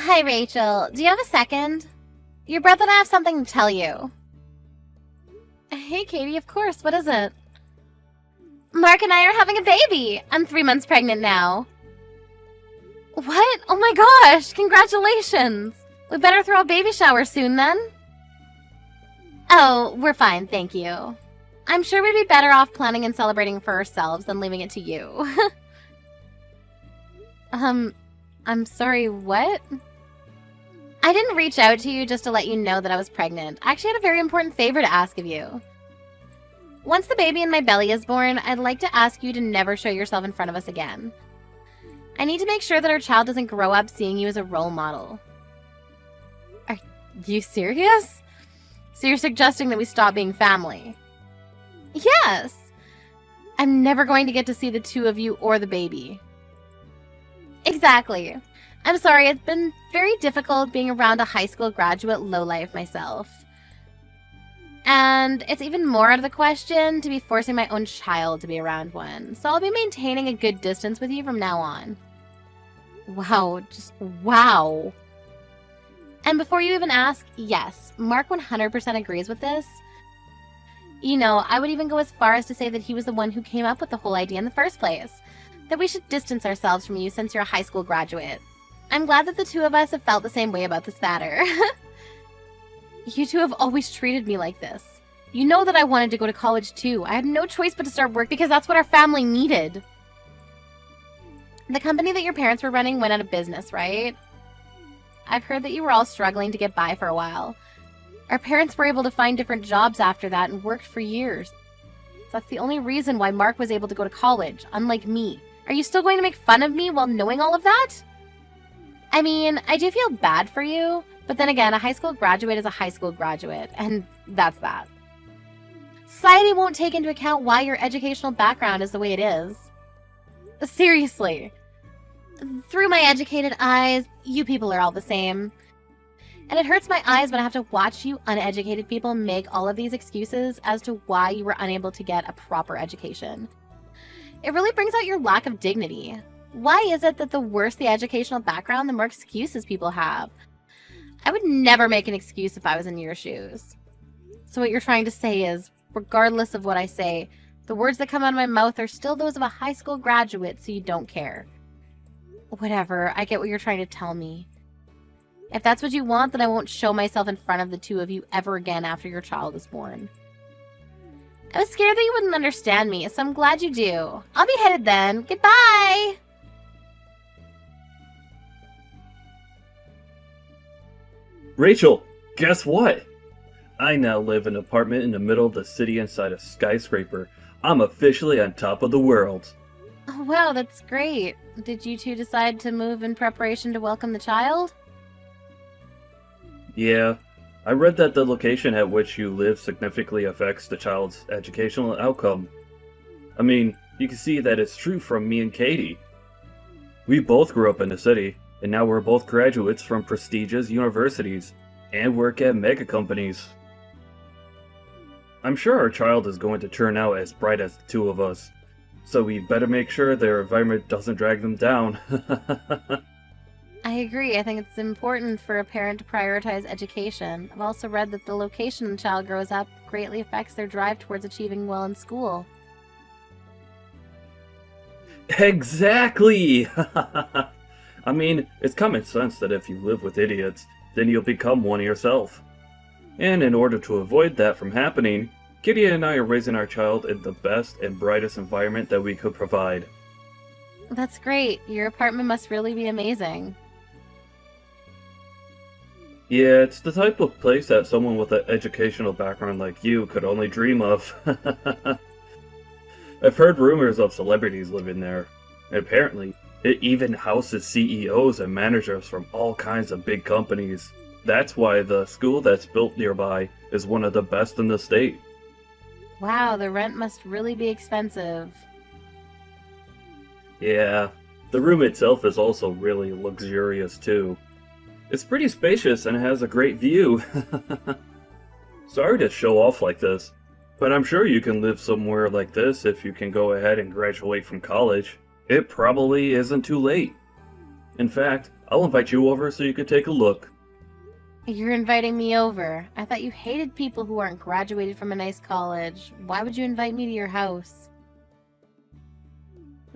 Hi, Rachel. Do you have a second? Your brother and I have something to tell you. Hey, Katie, of course. What is it? Mark and I are having a baby. I'm 3 months pregnant now. What? Oh my gosh! Congratulations! We better throw a baby shower soon then. Oh, we're fine, thank you. I'm sure we'd be better off planning and celebrating for ourselves than leaving it to you. I'm sorry, what? I didn't reach out to you just to let you know that I was pregnant. I actually had a very important favor to ask of you. Once the baby in my belly is born, I'd like to ask you to never show yourself in front of us again. I need to make sure that our child doesn't grow up seeing you as a role model. Are you serious? So you're suggesting that we stop being family? Yes! I'm never going to get to see the two of you or the baby. Exactly. I'm sorry, it's been very difficult being around a high school graduate lowlife myself. And it's even more out of the question to be forcing my own child to be around one. So I'll be maintaining a good distance with you from now on. Wow, just wow. And before you even ask, yes, Mark 100% agrees with this. You know, I would even go as far as to say that he was the one who came up with the whole idea in the first place. That we should distance ourselves from you since you're a high school graduate. I'm glad that the two of us have felt the same way about this matter. You two have always treated me like this. You know that I wanted to go to college too. I had no choice but to start work because that's what our family needed. The company that your parents were running went out of business, right? I've heard that you were all struggling to get by for a while. Our parents were able to find different jobs after that and worked for years. That's the only reason why Mark was able to go to college, unlike me. Are you still going to make fun of me while knowing all of that? I mean, I do feel bad for you, but then again, a high school graduate is a high school graduate, and that's that. Society won't take into account why your educational background is the way it is. Seriously. Through my educated eyes, you people are all the same. And it hurts my eyes when I have to watch you uneducated people make all of these excuses as to why you were unable to get a proper education. It really brings out your lack of dignity. Why is it that the worse the educational background, the more excuses people have? I would never make an excuse if I was in your shoes. So what you're trying to say is, regardless of what I say, the words that come out of my mouth are still those of a high school graduate, so you don't care. Whatever, I get what you're trying to tell me. If that's what you want, then I won't show myself in front of the two of you ever again after your child is born. I was scared that you wouldn't understand me, so I'm glad you do. I'll be headed then. Goodbye! Rachel, guess what? I now live in an apartment in the middle of the city inside a skyscraper. I'm officially on top of the world. Oh, wow, that's great. Did you two decide to move in preparation to welcome the child? Yeah, I read that the location at which you live significantly affects the child's educational outcome. I mean, you can see that it's true from me and Katie. We both grew up in the city, and now we're both graduates from prestigious universities, and work at mega companies. I'm sure our child is going to turn out as bright as the two of us, so we better make sure their environment doesn't drag them down. I agree. I think it's important for a parent to prioritize education. I've also read that the location the child grows up greatly affects their drive towards achieving well in school. Exactly! I mean, it's common sense that if you live with idiots, then you'll become one yourself. And in order to avoid that from happening, Kitty and I are raising our child in the best and brightest environment that we could provide. That's great. Your apartment must really be amazing. Yeah, it's the type of place that someone with an educational background like you could only dream of. I've heard rumors of celebrities living there. And apparently, it even houses CEOs and managers from all kinds of big companies. That's why the school that's built nearby is one of the best in the state. Wow, the rent must really be expensive. Yeah, the room itself is also really luxurious too. It's pretty spacious and has a great view. Sorry to show off like this, but I'm sure you can live somewhere like this if you can go ahead and graduate from college. It probably isn't too late. In fact, I'll invite you over so you can take a look. You're inviting me over. I thought you hated people who aren't graduated from a nice college. Why would you invite me to your house?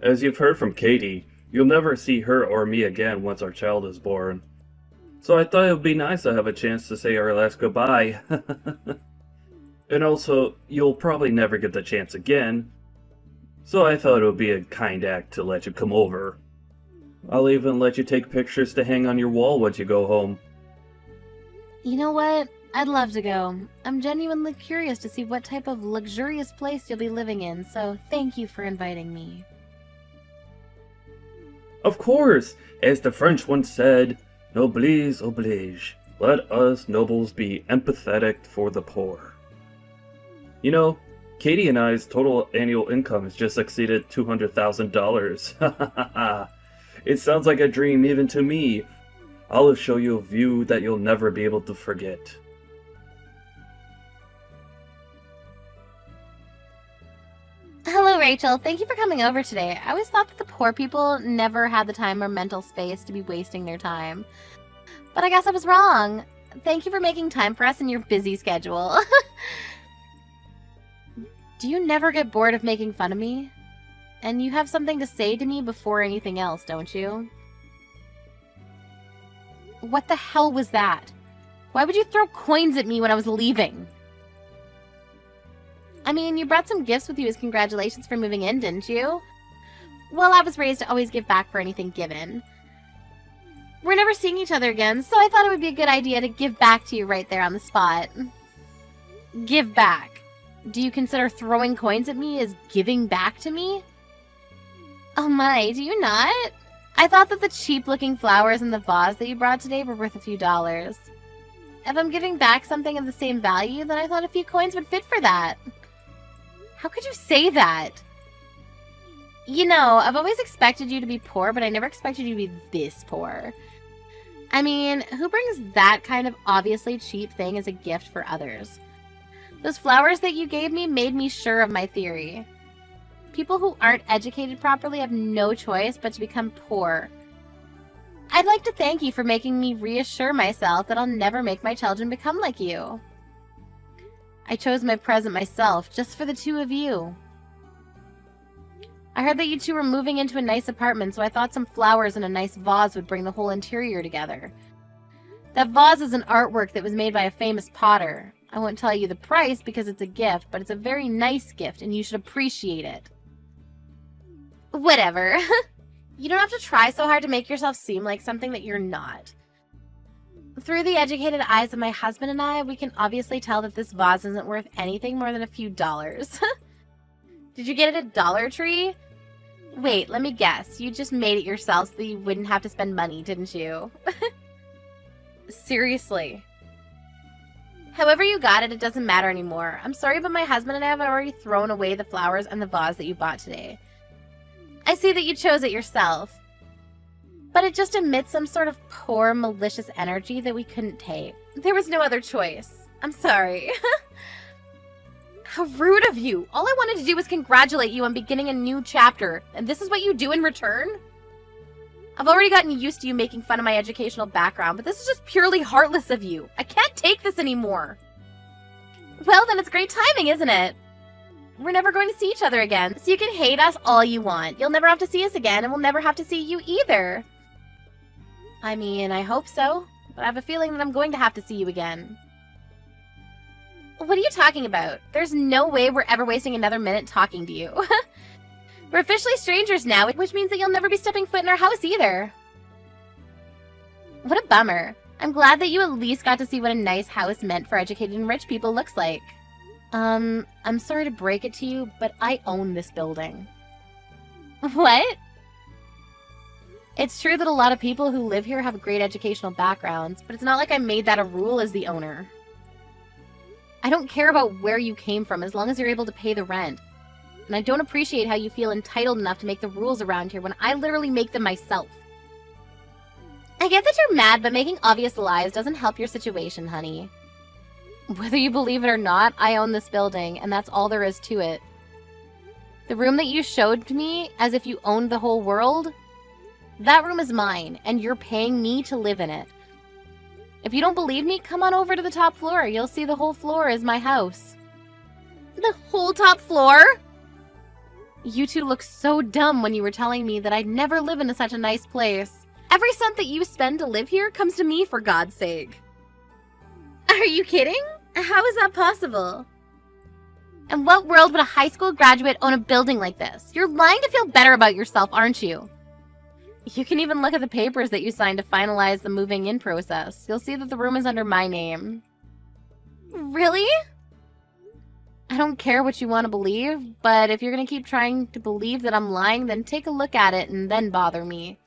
As you've heard from Katie, you'll never see her or me again once our child is born. So I thought it would be nice to have a chance to say our last goodbye. And also, you'll probably never get the chance again. So I thought it would be a kind act to let you come over. I'll even let you take pictures to hang on your wall once you go home. You know what? I'd love to go. I'm genuinely curious to see what type of luxurious place you'll be living in, so thank you for inviting me. Of course! As the French once said, noblesse oblige. Let us nobles be empathetic for the poor. You know, Katie and I's total annual income has just exceeded $200,000. It sounds like a dream even to me. I'll show you a view that you'll never be able to forget. Hello, Rachel. Thank you for coming over today. I always thought that the poor people never had the time or mental space to be wasting their time. But I guess I was wrong. Thank you for making time for us in your busy schedule. Do you never get bored of making fun of me? And you have something to say to me before anything else, don't you? What the hell was that? Why would you throw coins at me when I was leaving? I mean, you brought some gifts with you as congratulations for moving in, didn't you? Well, I was raised to always give back for anything given. We're never seeing each other again, so I thought it would be a good idea to give back to you right there on the spot. Give back. Do you consider throwing coins at me as giving back to me? Oh my, do you not? I thought that the cheap-looking flowers in the vase that you brought today were worth a few dollars. If I'm giving back something of the same value, then I thought a few coins would fit for that. How could you say that? You know, I've always expected you to be poor, but I never expected you to be this poor. I mean, who brings that kind of obviously cheap thing as a gift for others? Those flowers that you gave me made me sure of my theory. People who aren't educated properly have no choice but to become poor. I'd like to thank you for making me reassure myself that I'll never make my children become like you. I chose my present myself, just for the two of you. I heard that you two were moving into a nice apartment, so I thought some flowers in a nice vase would bring the whole interior together. That vase is an artwork that was made by a famous potter. I won't tell you the price because it's a gift, but it's a very nice gift and you should appreciate it. Whatever. You don't have to try so hard to make yourself seem like something that you're not. Through the educated eyes of my husband and I, we can obviously tell that this vase isn't worth anything more than a few dollars. Did you get it at Dollar Tree? Wait, let me guess. You just made it yourself so that you wouldn't have to spend money, didn't you? Seriously. However you got it, it doesn't matter anymore. I'm sorry, but my husband and I have already thrown away the flowers and the vase that you bought today. I see that you chose it yourself. But it just emits some sort of poor, malicious energy that we couldn't take. There was no other choice. I'm sorry. How rude of you! All I wanted to do was congratulate you on beginning a new chapter, and this is what you do in return? I've already gotten used to you making fun of my educational background, but this is just purely heartless of you. I can't take this anymore. Well, then it's great timing, isn't it? We're never going to see each other again, so you can hate us all you want. You'll never have to see us again, and we'll never have to see you either. I mean, I hope so, but I have a feeling that I'm going to have to see you again. What are you talking about? There's no way we're ever wasting another minute talking to you. We're officially strangers now, which means that you'll never be stepping foot in our house either. What a bummer. I'm glad that you at least got to see what a nice house meant for educated and rich people looks like. I'm sorry to break it to you, but I own this building. What? It's true that a lot of people who live here have great educational backgrounds, but it's not like I made that a rule as the owner. I don't care about where you came from as long as you're able to pay the rent. And I don't appreciate how you feel entitled enough to make the rules around here when I literally make them myself. I get that you're mad, but making obvious lies doesn't help your situation, honey. Whether you believe it or not, I own this building, and that's all there is to it. The room that you showed to me, as if you owned the whole world, That room is mine, and you're paying me to live in it. If you don't believe me, come on over to the top floor. You'll see the whole floor is my house. The whole top floor? You two looked so dumb when you were telling me that I'd never live in such a nice place. Every cent that you spend to live here comes to me, for God's sake. Are you kidding? How is that possible? In what world would a high school graduate own a building like this? You're lying to feel better about yourself, aren't you? You can even look at the papers that you signed to finalize the moving in process. You'll see that the room is under my name. Really? I don't care what you want to believe, but if you're going to keep trying to believe that I'm lying, then take a look at it and then bother me.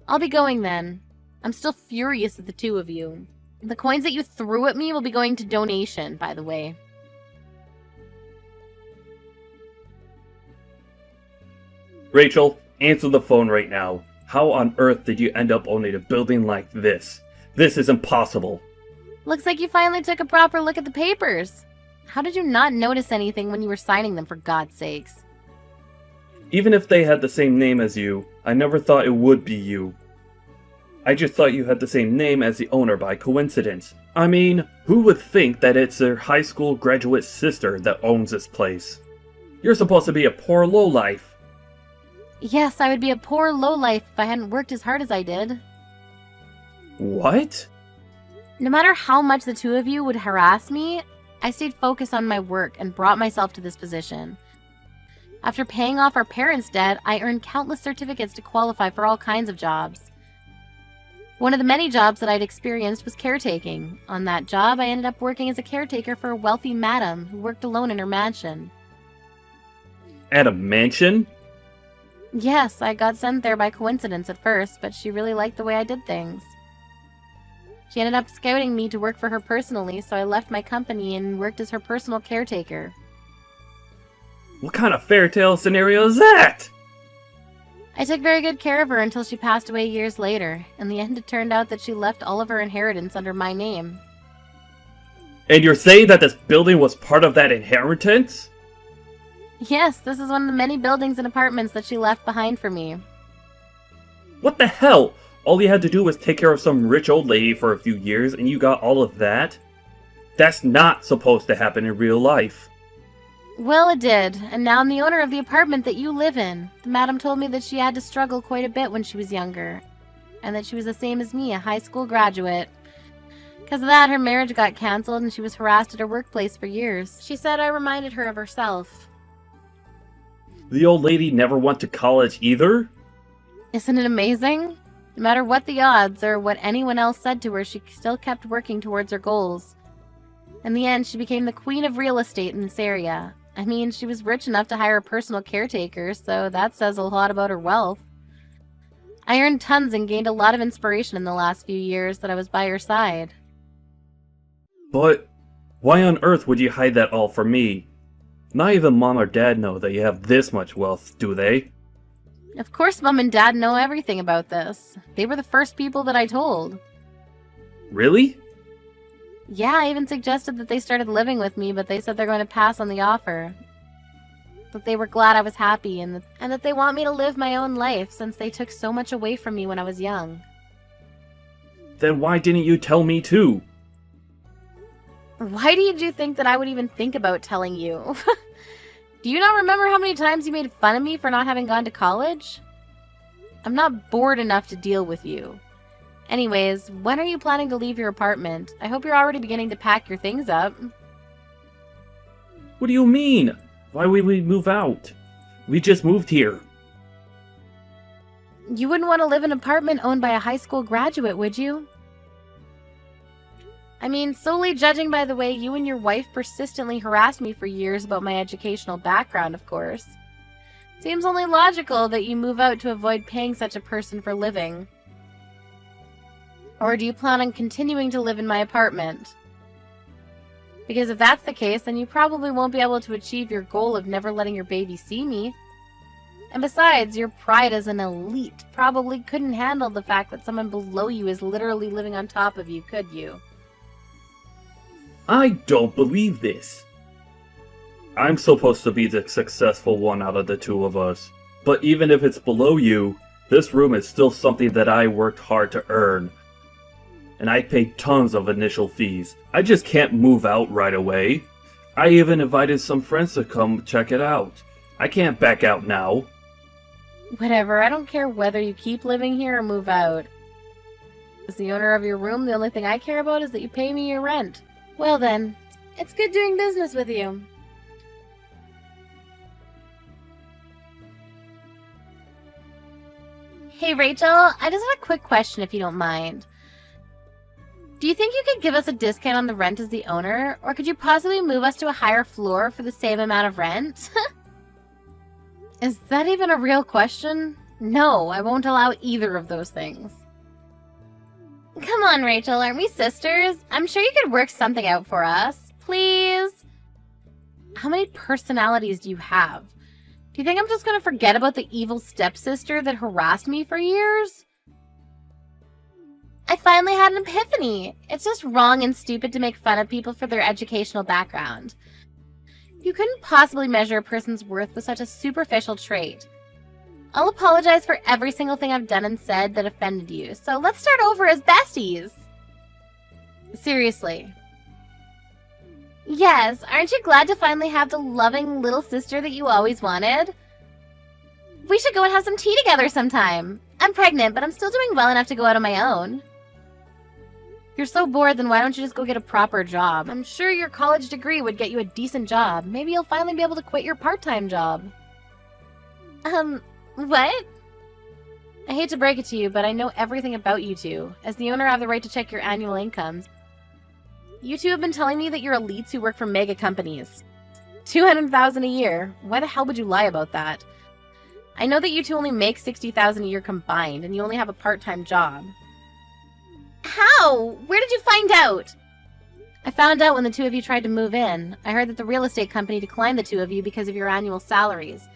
I'll be going then. I'm still furious at the two of you. The coins that you threw at me will be going to donation, by the way. Rachel, answer the phone right now. How on earth did you end up owning a building like this? This is impossible. Looks like you finally took a proper look at the papers. How did you not notice anything when you were signing them, for God's sakes? Even if they had the same name as you, I never thought it would be you. I just thought you had the same name as the owner by coincidence. I mean, who would think that it's their high school graduate sister that owns this place? You're supposed to be a poor lowlife. Yes, I would be a poor lowlife if I hadn't worked as hard as I did. What? No matter how much the two of you would harass me, I stayed focused on my work and brought myself to this position. After paying off our parents' debt, I earned countless certificates to qualify for all kinds of jobs. One of the many jobs that I'd experienced was caretaking. On that job, I ended up working as a caretaker for a wealthy madam who worked alone in her mansion. At a mansion? Yes, I got sent there by coincidence at first, but she really liked the way I did things. She ended up scouting me to work for her personally, so I left my company and worked as her personal caretaker. What kind of fairy tale scenario is that? I took very good care of her until she passed away years later. In the end, it turned out that she left all of her inheritance under my name. And you're saying that this building was part of that inheritance? Yes, this is one of the many buildings and apartments that she left behind for me. What the hell? All you had to do was take care of some rich old lady for a few years and you got all of that? That's not supposed to happen in real life. Well, it did, and now I'm the owner of the apartment that you live in. The madam told me that she had to struggle quite a bit when she was younger, and that she was the same as me, a high school graduate. Because of that, her marriage got cancelled and she was harassed at her workplace for years. She said I reminded her of herself. The old lady never went to college either? Isn't it amazing? No matter what the odds or what anyone else said to her, she still kept working towards her goals. In the end, she became the queen of real estate in this area. I mean, she was rich enough to hire a personal caretaker, so that says a lot about her wealth. I earned tons and gained a lot of inspiration in the last few years that I was by her side. But why on earth would you hide that all from me? Not even Mom or Dad know that you have this much wealth, do they? Of course Mom and Dad know everything about this. They were the first people that I told. Really? Yeah, I even suggested that they started living with me, but they said they're going to pass on the offer. That they were glad I was happy, and that they want me to live my own life since they took so much away from me when I was young. Then why didn't you tell me too? Why did you think that I would even think about telling you? Do you not remember how many times you made fun of me for not having gone to college? I'm not bored enough to deal with you. Anyways, when are you planning to leave your apartment? I hope you're already beginning to pack your things up. What do you mean? Why would we move out? We just moved here. You wouldn't want to live in an apartment owned by a high school graduate, would you? I mean, solely judging by the way you and your wife persistently harassed me for years about my educational background, of course. Seems only logical that you move out to avoid paying such a person for living. Or do you plan on continuing to live in my apartment? Because if that's the case, then you probably won't be able to achieve your goal of never letting your baby see me. And besides, your pride as an elite probably couldn't handle the fact that someone below you is literally living on top of you, could you? I don't believe this. I'm supposed to be the successful one out of the two of us. But even if it's below you, This room is still something that I worked hard to earn. And I paid tons of initial fees. I just can't move out right away. I even invited some friends to come check it out. I can't back out now. Whatever, I don't care whether you keep living here or move out. As the owner of your room, the only thing I care about is that you pay me your rent. Well then, it's good doing business with you. Hey Rachel, I just had a quick question if you don't mind. Do you think you could give us a discount on the rent as the owner, or could you possibly move us to a higher floor for the same amount of rent? Is that even a real question? No, I won't allow either of those things. Come on, Rachel, aren't we sisters? I'm sure you could work something out for us. Please? How many personalities do you have? Do you think I'm just going to forget about the evil stepsister that harassed me for years? I finally had an epiphany. It's just wrong and stupid to make fun of people for their educational background. You couldn't possibly measure a person's worth with such a superficial trait. I'll apologize for every single thing I've done and said that offended you, so let's start over as besties. Seriously. Yes, aren't you glad to finally have the loving little sister that you always wanted? We should go and have some tea together sometime. I'm pregnant, but I'm still doing well enough to go out on my own. If you're so bored, then why don't you just go get a proper job? I'm sure your college degree would get you a decent job. Maybe you'll finally be able to quit your part-time job. What? I hate to break it to you, but I know everything about you two. As the owner, I have the right to check your annual incomes. You two have been telling me that you're elites who work for mega companies. $200,000 a year. Why the hell would you lie about that? I know that you two only make $60,000 a year combined, and you only have a part-time job. How? Where did you find out? I found out when the two of you tried to move in. I heard that the real estate company declined the two of you because of your annual salaries.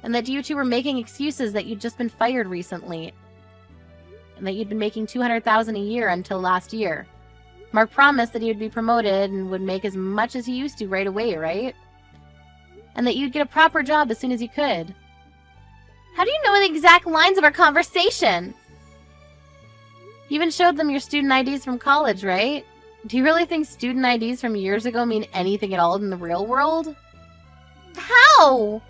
And that you two were making excuses that you'd just been fired recently. And that you'd been making $200,000 a year until last year. Mark promised that he would be promoted and would make as much as he used to right away, right? And that you'd get a proper job as soon as you could. How do you know the exact lines of our conversation? You even showed them your student IDs from college, right? Do you really think student IDs from years ago mean anything at all in the real world? How?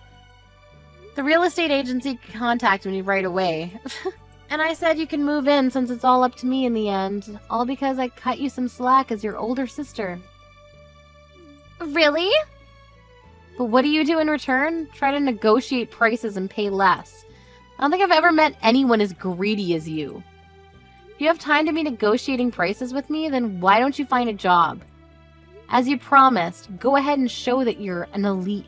The real estate agency contacted me right away. And I said you can move in since it's all up to me in the end. All because I cut you some slack as your older sister. Really? But what do you do in return? Try to negotiate prices and pay less. I don't think I've ever met anyone as greedy as you. If you have time to be negotiating prices with me, then why don't you find a job? As you promised, go ahead and show that you're an elite.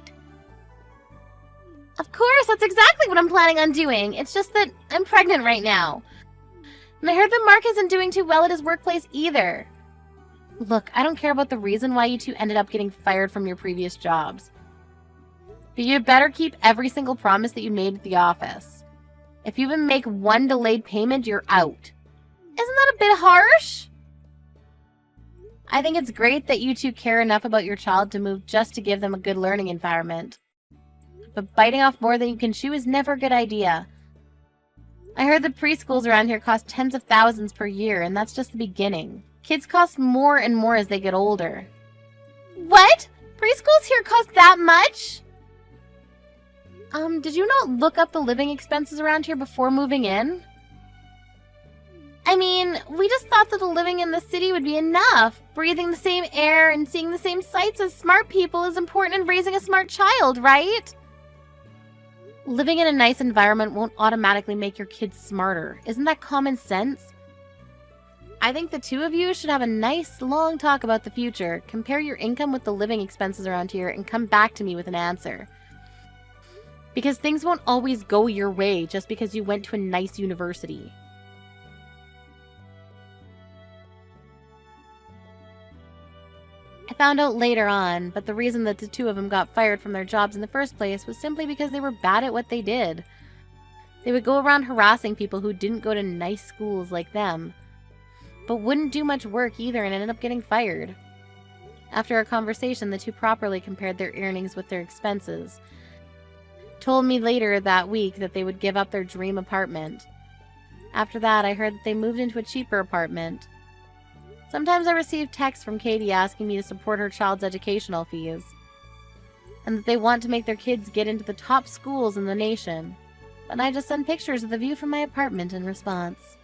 Of course, that's exactly what I'm planning on doing. It's just that I'm pregnant right now. And I heard that Mark isn't doing too well at his workplace either. Look, I don't care about the reason why you two ended up getting fired from your previous jobs. But you better keep every single promise that you made at the office. If you even make one delayed payment, you're out. Isn't that a bit harsh? I think it's great that you two care enough about your child to move just to give them a good learning environment. But biting off more than you can chew is never a good idea. I heard the preschools around here cost tens of thousands per year, and that's just the beginning. Kids cost more and more as they get older. What? Preschools here cost that much? Did you not look up the living expenses around here before moving in? I mean, we just thought that the living in the city would be enough. Breathing the same air and seeing the same sights as smart people is important in raising a smart child, right? Living in a nice environment won't automatically make your kids smarter. Isn't that common sense? I think the two of you should have a nice, long talk about the future. Compare your income with the living expenses around here and come back to me with an answer. Because things won't always go your way just because you went to a nice university. I found out later on, but the reason that the two of them got fired from their jobs in the first place was simply because they were bad at what they did. They would go around harassing people who didn't go to nice schools like them, but wouldn't do much work either and ended up getting fired. After a conversation, the two properly compared their earnings with their expenses. told me later that week that they would give up their dream apartment. After that, I heard that they moved into a cheaper apartment. Sometimes I receive texts from Katie asking me to support her child's educational fees, and that they want to make their kids get into the top schools in the nation. But I just send pictures of the view from my apartment in response.